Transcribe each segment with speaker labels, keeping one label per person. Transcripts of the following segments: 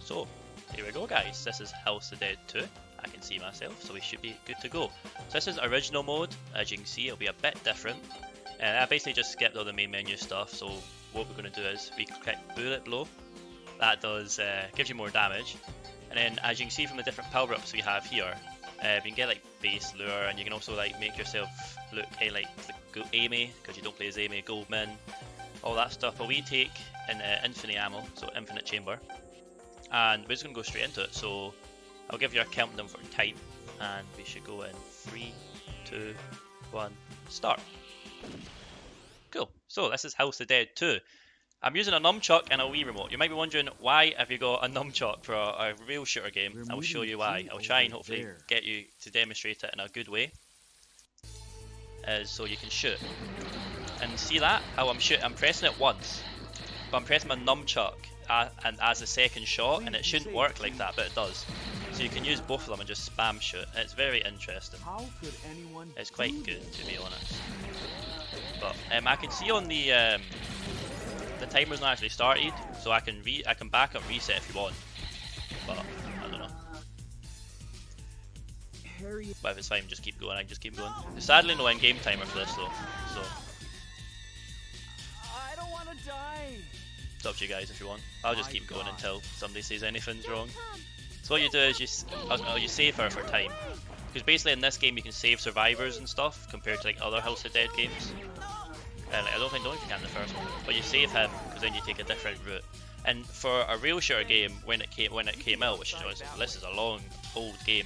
Speaker 1: So, here we go guys, this is House of the Dead 2. I can see myself, so we should be good to go. So this is original mode. As you can see, it'll be a bit different. I basically just skipped all the main menu stuff, so what we're going to do is we click Bullet Blow. That does gives you more damage. And then as you can see from the different power-ups we have here, you can get like base lure, and you can also like make yourself look like the Amy, because you don't play as Amy, Goldman, all that stuff. But we take an infinite ammo, so infinite chamber, and we're just going to go straight into it. So I'll give you a countdown for time, and we should go in 3, 2, 1, start. Cool, so this is House of the Dead 2. I'm using a nunchuck and a Wii remote. You might be wondering, why have you got a nunchuck for a real shooter game? I'll show you why. I'll try and hopefully get you to demonstrate it in a good way, so you can shoot. And see that? How I'm shooting? I'm pressing it once, but I'm pressing my nunchuck and as a second shot, and it shouldn't work like that, but it does. So you can use both of them and just spam shoot. It's very interesting. It's quite good, to be honest. But I can see on the timer's not actually started, so I can back up reset if you want. But I don't know. But if it's fine, just keep going. I can just keep going. There's sadly no end game timer for this though, so
Speaker 2: I don't want to die.
Speaker 1: It's up to you guys if you want. I'll just keep going until somebody says anything's wrong. So what you do is you save her for time, because basically in this game you can save survivors and stuff compared to like other House of Dead games. And I don't know if you can in the first one, but you save him because then you take a different route. And for a real shooter game, when it came out, which is this is a long old game,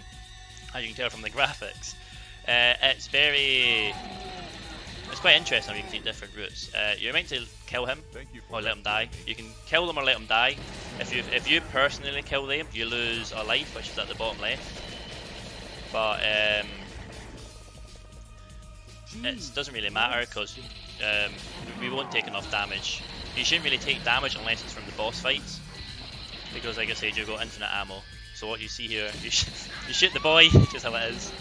Speaker 1: as you can tell from the graphics, it's quite interesting how you can take different routes. You're meant to kill him or let him die. You can kill them or let him die. If you personally kill them, you lose a life, which is at the bottom left. But it doesn't really matter because we won't take enough damage. You shouldn't really take damage unless it's from the boss fights, because like I said, you've got infinite ammo. So what you see here, you shoot the boy, just how it is.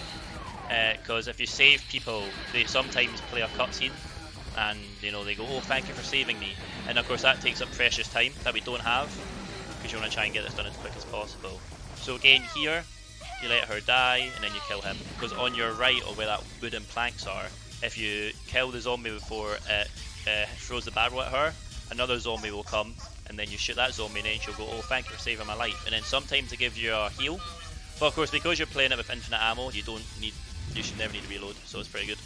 Speaker 1: Because if you save people, they sometimes play a cutscene, and you know they go, "Oh, thank you for saving me," and of course that takes up precious time that we don't have, because you want to try and get this done as quick as possible. So again, here you let her die, and then you kill him, because on your right, or where that wooden planks are, if you kill the zombie before it throws the barrel at her, another zombie will come, and then you shoot that zombie, and then she'll go, "Oh, thank you for saving my life." And then sometimes they give you a heal, but of course because you're playing it with infinite ammo, you should never need to reload, so it's pretty good.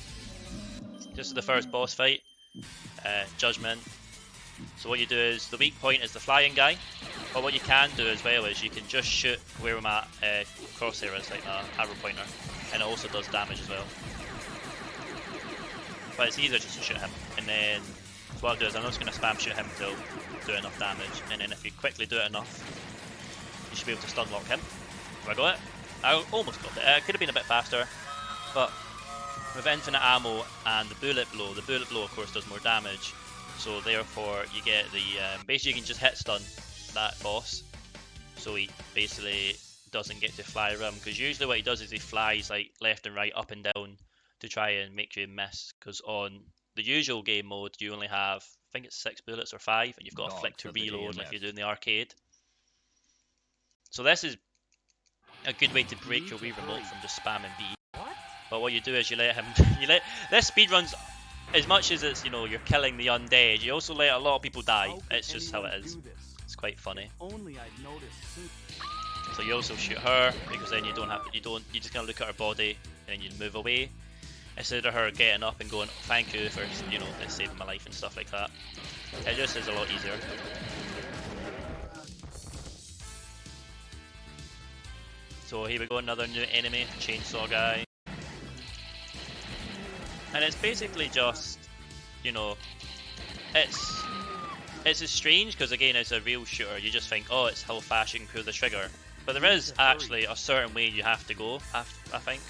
Speaker 1: This is the first boss fight, Judgment. So what you do is, the weak point is the flying guy, but what you can do as well is you can just shoot where my crosshair is, like my arrow pointer, and it also does damage as well. But it's easier just to shoot him, and then so what I'll do is I'm just going to spam shoot him until do enough damage, and then if you quickly do it enough, you should be able to stun lock him. Have I got it? I almost got it. It could have been a bit faster, but with infinite ammo and the bullet blow of course does more damage, so therefore you get the basically you can just hit stun that boss, so he basically doesn't get to fly around, because usually what he does is he flies like left and right, up and down, to try and make you miss, because on the usual game mode you only have, I think it's 6 bullets or 5, and you've got a flick to reload like you do in the arcade. So this is a good way to break your Wii remote from just spamming B. But what you do is you let this speedruns, as much as it's, you know, you're killing the undead, you also let a lot of people die. It's just how it is. It's quite funny. So you also shoot her, because then you just kind of look at her body and then you move away, instead of her getting up and going, "Thank you for, you know, saving my life," and stuff like that. It just is a lot easier. So here we go, another new enemy, chainsaw guy. And it's basically just, you know, it's strange, because again, it's a real shooter. You just think, oh, it's how fast you can pull the trigger, but there is actually a certain way you have to go. I think.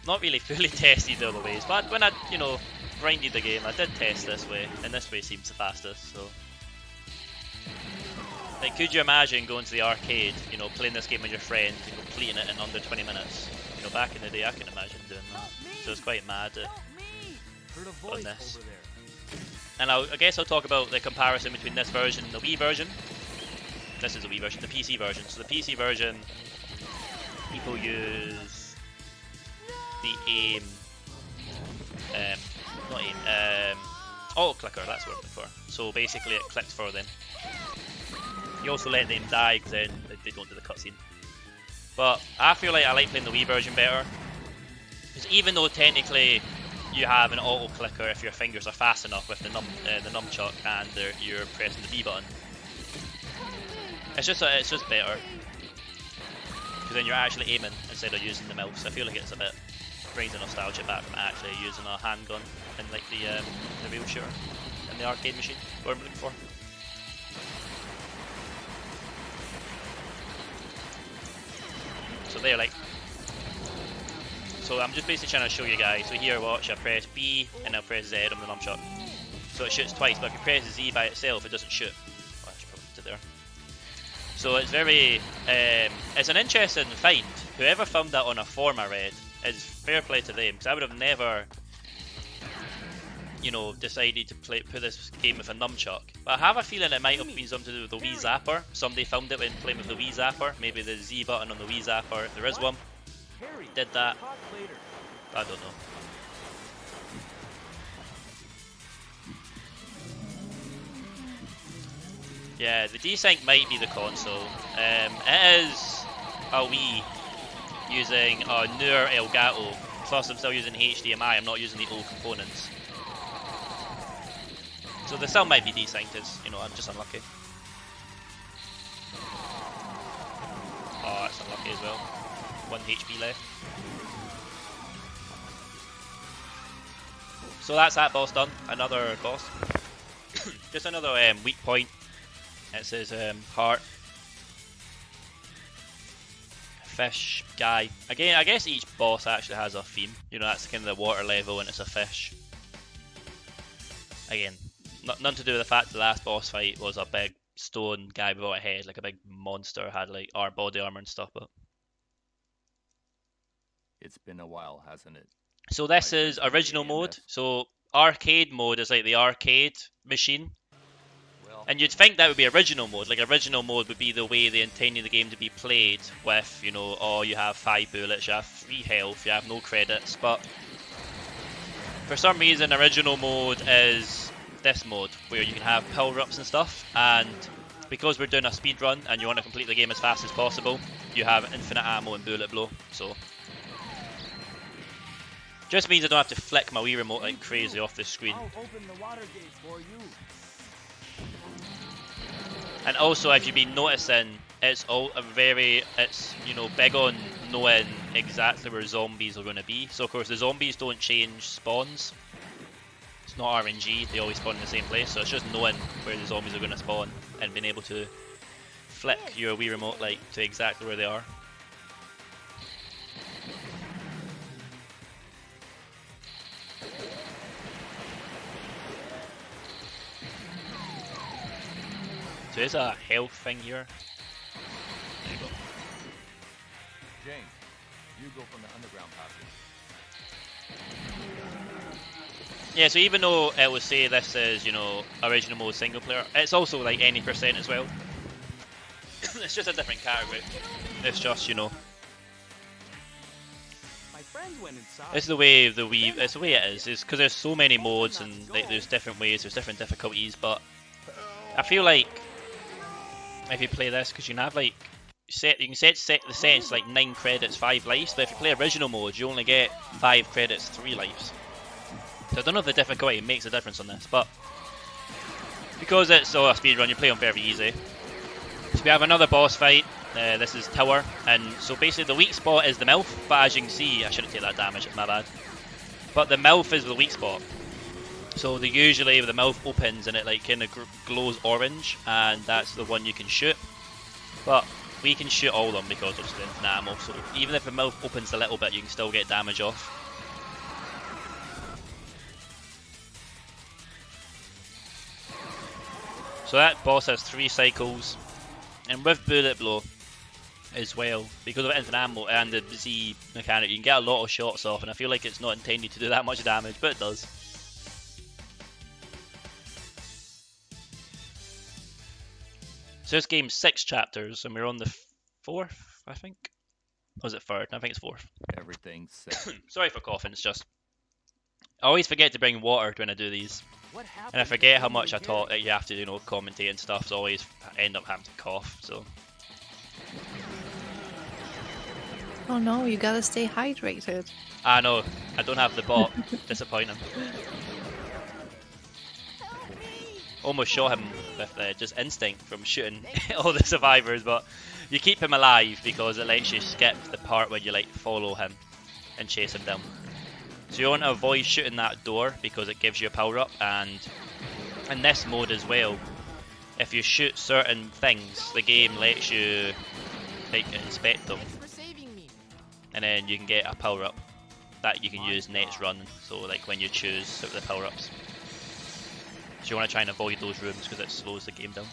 Speaker 1: Not really fully tested the other ways, but when I, you know, grinded the game, I did test this way, and this way seems the fastest. So, like, could you imagine going to the arcade, you know, playing this game with your friends and completing it in under 20 minutes? You know, back in the day, I can imagine doing that. So it's quite mad on this. And I guess I'll talk about the comparison between this version and the Wii version. this is the Wii version, the PC version. So the PC version, people use the aim, not aim, auto clicker, that's what I'm looking for. So basically it clicks for them. You also let them die because then they don't do the cutscene. But I feel like I like playing the Wii version better. Because even though technically you have an auto clicker if your fingers are fast enough with the nunchuck and you're pressing the B button, it's just better. Because then you're actually aiming instead of using the mouse. I feel like it's a bit brings the nostalgia back from actually using a handgun in like the real shooter in the arcade machine. What I'm looking for. So there, like. So I'm just basically trying to show you guys. So here, watch. I press B and I press Z on the nunchuck. So it shoots twice. But if you press Z by itself, it doesn't shoot. Oh, I should probably put it there. So it's very. It's an interesting find. Whoever found that on a forum I read, is fair play to them, because I would have never, you know, decided to put this game with a nunchuck. But I have a feeling it might have been something to do with the Wii Zapper. Somebody found it when playing with the Wii Zapper. Maybe the Z button on the Wii Zapper, if there is one, did that. I don't know. Yeah, the desync might be the console. It is a Wii using a newer Elgato, plus I'm still using HDMI, I'm not using the old components. So the sound might be desynced, you know, I'm just unlucky. Oh, that's unlucky as well. 1 HP left. So that's that boss done, another boss. Just another weak point. It says heart. Fish guy. Again, I guess each boss actually has a theme. You know, that's kind of the water level and it's a fish. Again, nothing to do with the fact the last boss fight was a big stone guy without a head, like a big monster, had like our body armor and stuff. But
Speaker 2: it's been a while, hasn't it?
Speaker 1: So this is original mode. So arcade mode is like the arcade machine. And you'd think that would be original mode. Like original mode would be the way they intended the game to be played with, you know, oh, you have 5 bullets, you have 3 health, you have no credits. But for some reason, original mode is this mode where you can have power-ups and stuff. And because we're doing a speed run and you want to complete the game as fast as possible, you have infinite ammo and bullet blow. So just means I don't have to flick my Wii remote like crazy off the screen.
Speaker 3: I'll open the water gate for you.
Speaker 1: And also, if you've been noticing, it's you know, big on knowing exactly where zombies are going to be. So of course the zombies don't change spawns. It's not RNG, they always spawn in the same place. So it's just knowing where the zombies are going to spawn and being able to flick your Wii remote like to exactly where they are. So there's a health thing here. There you go.
Speaker 2: James, you go from the underground passage.
Speaker 1: Yeah, so even though it will say this is, you know, original mode single player, it's also like any percent as well. It's just a different category. It's just, you know,
Speaker 3: My friend went inside.
Speaker 1: it's the way the Wii, it's the way it is. It's because there's so many modes and like there's different ways, there's different difficulties. But I feel like if you play this, because you can have like you can set the settings like 9 credits, 5 lives. But if you play original mode, you only get 5 credits, 3 lives. So I don't know if the difficulty makes a difference on this, but because it's a speedrun, you play on very easy. So we have another boss fight. This is Tower, and so basically the weak spot is the mouth. But as you can see, I shouldn't take that damage. It's my bad. But the mouth is the weak spot. So they usually the mouth opens and it like kind of glows orange, and that's the one you can shoot. But we can shoot all of them because it's the infinite ammo. So even if the mouth opens a little bit, you can still get damage off. So that boss has 3 cycles, and with bullet blow as well, because of infinite ammo and the Z mechanic, you can get a lot of shots off, and I feel like it's not intended to do that much damage, but it does. So this game's 6 chapters, and we're on the 4th, I think. Or was it 3rd? I think it's 4th.
Speaker 2: Everything's set.
Speaker 1: Sorry for coughing, it's just... I always forget to bring water when I do these.
Speaker 3: What happened?
Speaker 1: And I forget how much I taught that you have to, you know, commentate and stuff, so I always end up having to cough, so...
Speaker 4: Oh no, you gotta stay hydrated.
Speaker 1: I know, I don't have the bot. Disappointing. Almost shot him with just instinct from shooting all the survivors, but you keep him alive because it lets you skip the part where you like follow him and chase him down. So you want to avoid shooting that door because it gives you a power up, and in this mode as well, if you shoot certain things, the game lets you like inspect them,
Speaker 3: Thanks for saving me.
Speaker 1: and then you can get a power up that you can use next run. So like when you choose sort of the power ups. So you want to try and avoid those rooms because it slows the game down.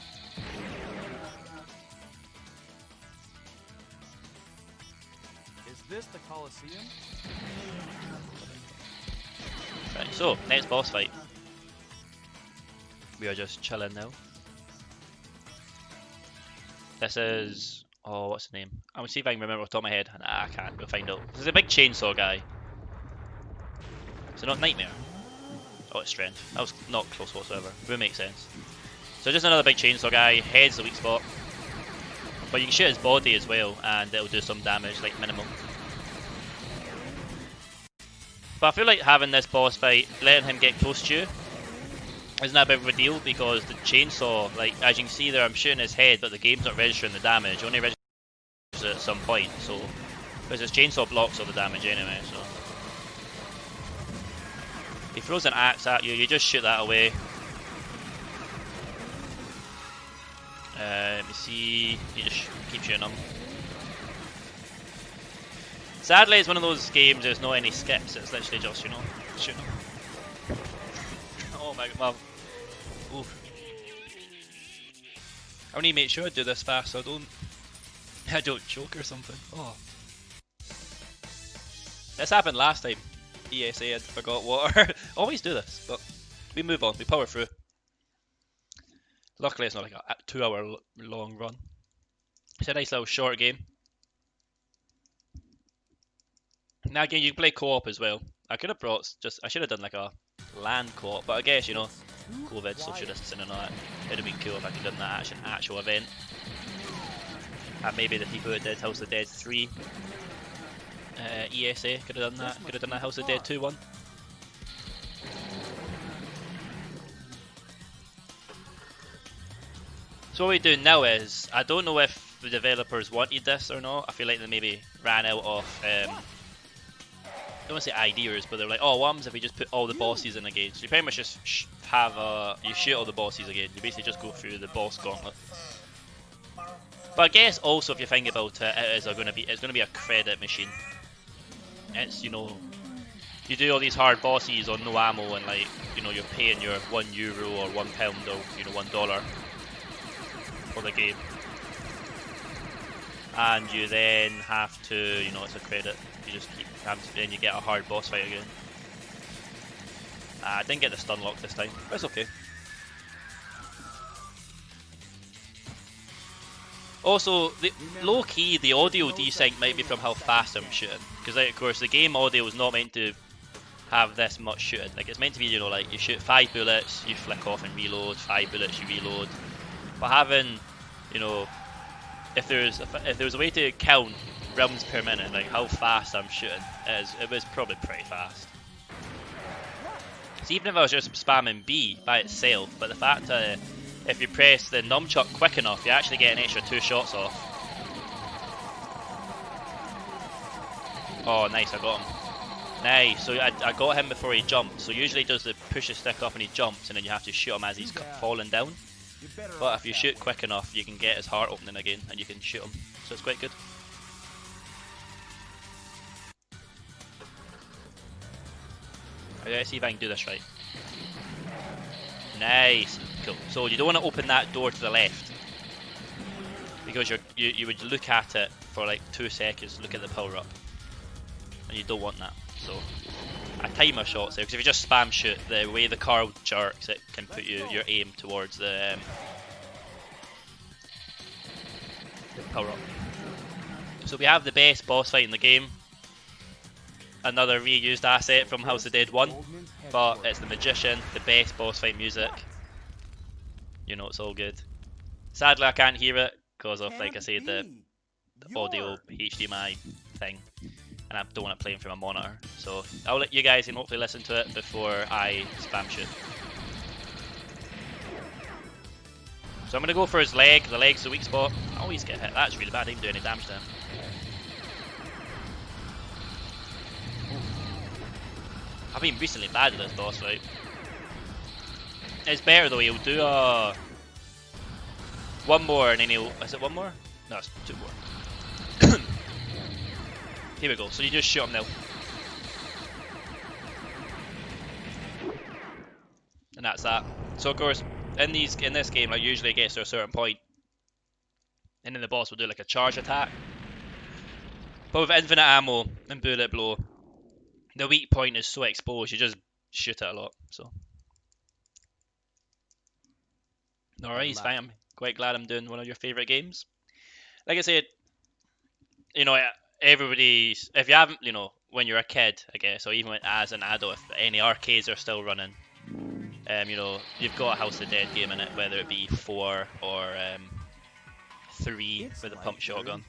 Speaker 3: Is this the Colosseum?
Speaker 1: Right, so next boss fight. We are just chilling now. This is... oh, what's the name? I'm gonna see if I can remember off the top of my head. Nah, I can't. We'll find out. This is a big chainsaw guy. Is it not Nightmare? Oh, it's Strength. That was not close whatsoever. Would make sense. So just another big chainsaw guy. Head's the weak spot. But you can shoot his body as well, and it'll do some damage, like minimal. But I feel like having this boss fight, letting him get close to you, isn't that a bit of a deal, because the chainsaw, like as you can see there, I'm shooting his head, but the game's not registering the damage. It only registers it at some point, so because his chainsaw blocks all the damage anyway. So he throws an axe at you, you just shoot that away. Let me see, you just keep shooting him. Sadly, it's one of those games there's not any skips, it's literally just, you know, shooting him. Oh my god, oof. I need to make sure I do this fast so I don't choke or something. Oh. This happened last time. ESA, I forgot water. Always do this, but we move on, we power through. Luckily it's not like a 2 hour long run. It's a nice little short game. Now again, you can play co-op as well. I could have brought I should have done like a LAN co-op, but I guess, you know, COVID, social distancing and all that. It'd have been cool if I could have done that as an actual event. And maybe the people who did House of the Dead 3 ESA could have done that. Could have done that House of the Dead 2 one. So what we're doing now is, I don't know if the developers wanted this or not. I feel like they maybe ran out of, I don't want to say ideas, but they're like, oh, what happens if we just put all the bosses in again? So you pretty much just you shoot all the bosses again. You basically just go through the boss gauntlet. But I guess also if you think about it, it's going to be a credit machine. It's, you know, you do all these hard bosses on no ammo, and like, you know, you're paying your €1 or £1 or, you know, $1 for the game, and you then have to, you know, it's a credit. You just keep having to, then you get a hard boss fight again. I didn't get the stun lock this time, but it's okay. Also, low key, the audio desync might be from how fast I'm shooting, because like, of course the game audio is not meant to have this much shooting. Like, it's meant to be, you know, like you shoot 5 bullets, you flick off and reload, 5 bullets, you reload. But having, you know, if there's a way to count rounds per minute, like how fast I'm shooting, it was probably pretty fast. So even if I was just spamming B by itself, but the fact that if you press the nunchuck quick enough, you actually get an extra 2 shots off. Oh, nice, I got him. Nice, so I got him before he jumped. So usually he does the push the stick up and he jumps, and then you have to shoot him as he's falling down. But if you shoot quick enough, you can get his heart opening again, and you can shoot him. So it's quite good. Let's see if I can do this right. Nice, cool. So you don't want to open that door to the left, because you would look at it for like 2 seconds, look at the power up, and you don't want that. So I time my shots there, because if you just spam shoot, the way the car jerks, it can put your aim towards the power up. So we have the best boss fight in the game. Another reused asset from House of Dead 1, but it's the Magician, the best boss fight music. You know, it's all good. Sadly, I can't hear it because of, like I said, the audio HDMI thing, and I don't want to play from a monitor. So I'll let you guys and hopefully listen to it before I spam shoot. So I'm going to go for his leg. The leg's the weak spot. I always get hit. That's really bad. I didn't do any damage to him. I've been recently bad at this boss fight. It's better though, he'll do a... one more and then he'll... Is it one more? No, it's 2 more. Here we go, so you just shoot him now. And that's that. So of course, in this game, like, usually it gets to a certain point, and then the boss will do like a charge attack. But with infinite ammo and bullet blow, the weak point is so exposed, you just shoot it a lot. So, alright, he's fine. I'm quite glad I'm doing one of your favourite games. Like I said, you know, everybody's, if you haven't, you know, when you're a kid, I guess, or even as an adult, if any arcades are still running, you know, you've got a House of Dead game in it, whether it be 4 or 3 with a pump shotgun.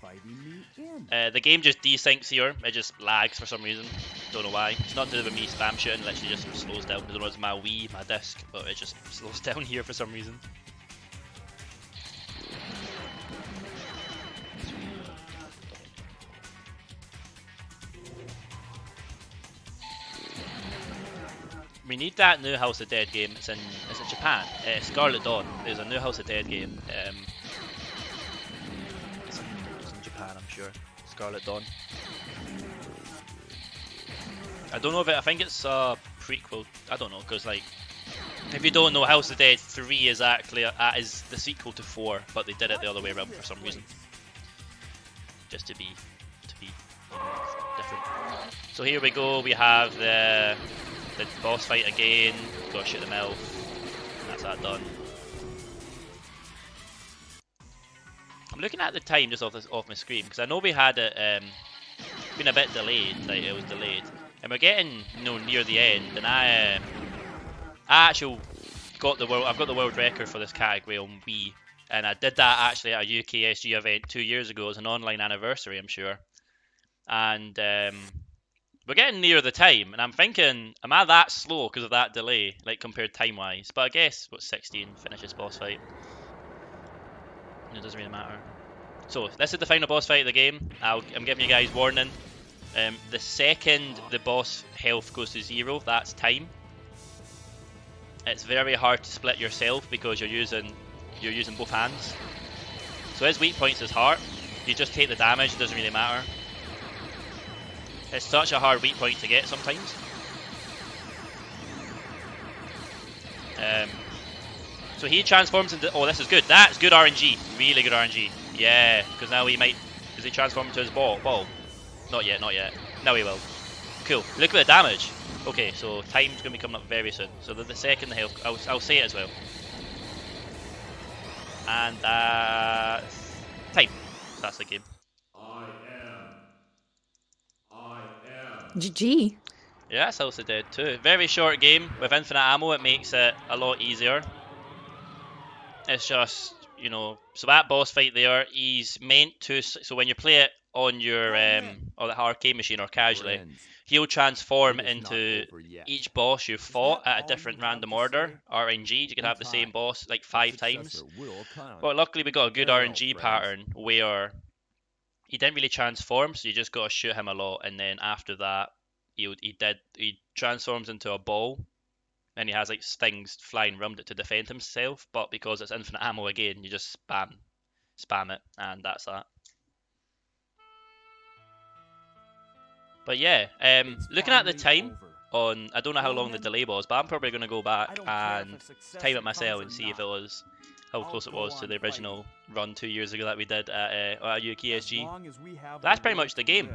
Speaker 1: The game just desyncs here, it just lags for some reason, don't know why. It's not to do with me spam shooting, it literally just slows down. I don't know if it's my Wii, my disc, but it just slows down here for some reason. We need that new House of Dead game. It's in Japan. Scarlet Dawn. There's a new House of Dead game. It's in Japan, I'm sure. Scarlet Dawn. I don't know if I think it's a prequel. I don't know, because like, if you don't know, House of Dead 3 is actually is the sequel to 4, but they did it the other way around for some reason, just to be different. So here we go. We have the boss fight again. Gotta shoot the mouth. That's that done. I'm looking at the time just off my screen because I know we had it been a bit delayed. Like, it was delayed, and we're getting, you know, near the end. And I actually got the world. I've got the world record for this category on Wii, and I did that actually at a UKSG event 2 years ago. It was an online anniversary, I'm sure. And we're getting near the time, and I'm thinking, am I that slow because of that delay, like compared time-wise? But I guess, what, 16 finishes boss fight. It doesn't really matter. So, this is the final boss fight of the game. I'm giving you guys warning. The second the boss health goes to 0, that's time. It's very hard to split yourself because you're using both hands. So his weak points is heart. You just take the damage, it doesn't really matter. It's such a hard weak point to get sometimes. So he transforms into... Oh, this is good. That's good RNG. Really good RNG. Yeah, because now he might... Does he transform into his ball? Not yet, not yet. Now he will. Cool. Look at the damage. Okay, so time's going to be coming up very soon. So the second the health... I'll say it as well. And time. That's the game.
Speaker 4: GG.
Speaker 1: Yeah, that's House of Dead 2. Very short game. With infinite ammo, it makes it a lot easier. It's just, you know, so that boss fight there, he's meant to, so when you play it on your, or the arcade machine or casually, he'll transform into each boss you've fought at a different random order. RNG, you can have the same boss like 5 times. But luckily we got a good RNG pattern where he didn't really transform, so you just got to shoot him a lot, and then after that, he transforms into a ball, and he has like things flying around it to defend himself. But because it's infinite ammo again, you just spam it, and that's that. But yeah, looking at the time on, I don't know how long the delay was, but I'm probably going to go back and time it myself and see if it was, how close it was to the original run 2 years ago that we did at UKSG. That's pretty much the game.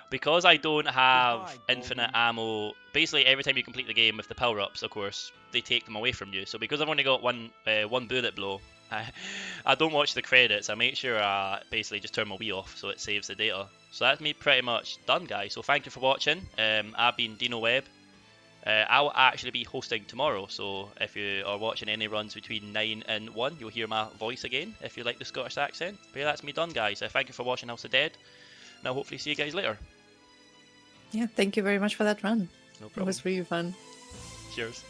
Speaker 1: Because I don't have infinite ammo, basically every time you complete the game with the power-ups, of course, they take them away from you. So because I've only got one bullet blow, I don't watch the credits. I make sure I basically just turn my Wii off so it saves the data. So that's me pretty much done, guys. So thank you for watching. I've been DeanoWeb. I'll actually be hosting tomorrow, so if you are watching any runs between 9 and 1, you'll hear my voice again if you like the Scottish accent. But yeah, that's me done, guys. Thank you for watching House of Dead, and I'll hopefully see you guys later.
Speaker 4: Yeah, thank you very much for that run.
Speaker 1: No
Speaker 4: It
Speaker 1: problem.
Speaker 4: was really fun.
Speaker 1: Cheers.